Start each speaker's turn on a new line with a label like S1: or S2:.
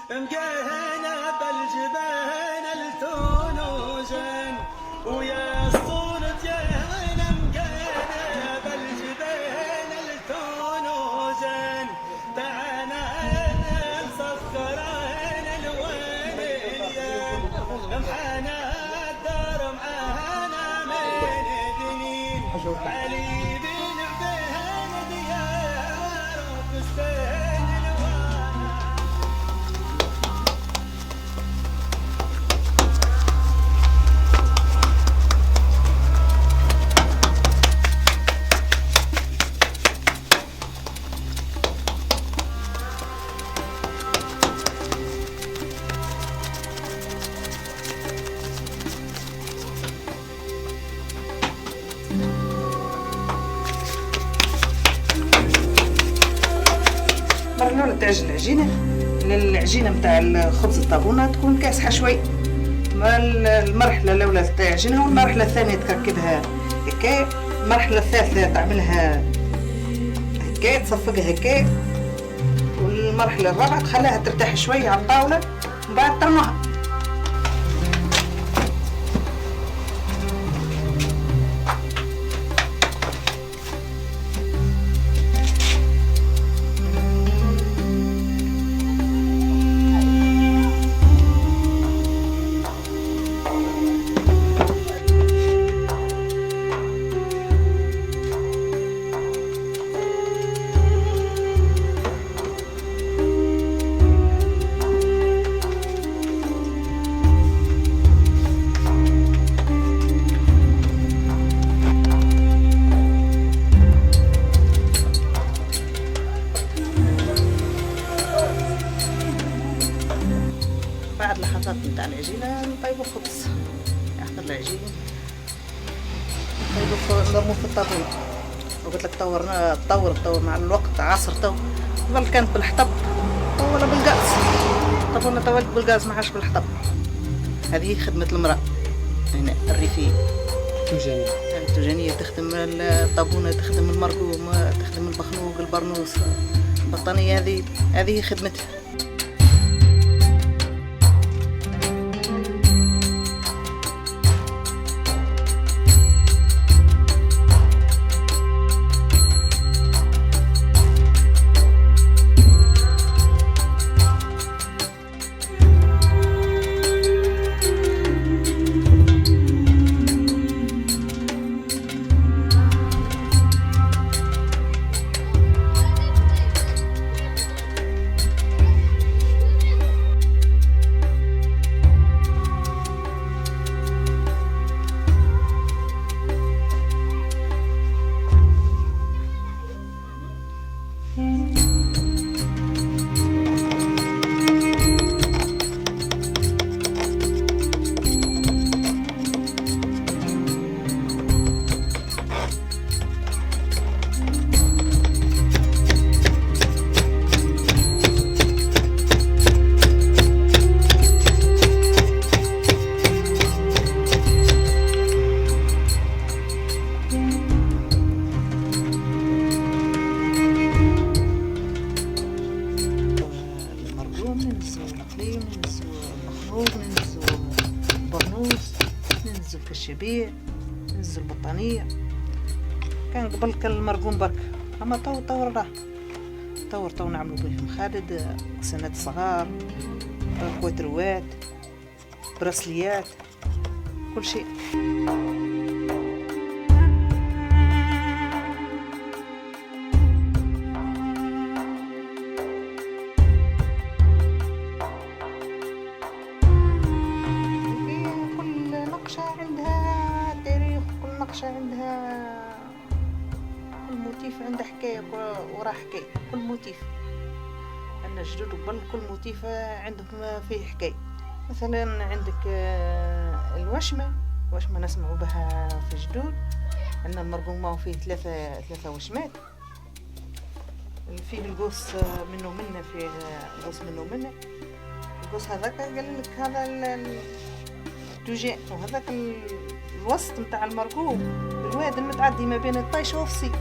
S1: مقهنا بالجبال التونوجن ويا الصورة يانا مقهنا بالجبال التونوجن تعانا نسخرين الواليين محانا الدار معانا من دنين علي بن عبيهان ديار وفستان
S2: المرة الأولى تعجن العجينة متاع الخبز الطابونة تكون كاسحة شوي. المرحلة الأولى تعجنها والمرحلة الثانية تركبها هكا، المرحلة الثالثة تعملها هكا تصفقها هكا، والمرحلة الرابعة تخليها ترتاح شوي على الطاولة ومن بعد ترموها. بعد لحظات نتاع العجينة نطيبو خبز، ناخذ العجين نطيبو نرمو في الطابونة. وقلت لك طور مع الوقت عصرته، قبل كانت بالحطب ولا بالغاز، الطابونة طولت بالغاز ما عادش بالحطب. هذه خدمة المرأة هنا الريفية التوجانية، تخدم الطابونة، تخدم المرقوم، تخدم البخنوق، البرنوس، البطانية، هذه خدمتها. ننزل كالشبيع، ننزل البطانية. كان قبل كالمرقوم برك، اما طور راه طور نعملو به مخالد، قسنات صغار، كواتروات، براسليات، كل شيء. نقشة عندها كل موتيف عنده حكاية وراه حكاية. كل موتيف عندنا جدود قبل كل موتيف عندهم فيه حكاية. مثلا عندك الوشمة نسمعوا بها في جدود. عندنا المرقومة وفيه ثلاثة وشمات. فيه القوس منه فيه القوس منه. القوس هذاك قال لك هذا التوجين، وهذاك الوسط متاع المرقوم الواد المتعدي ما بين الطيش وفصي.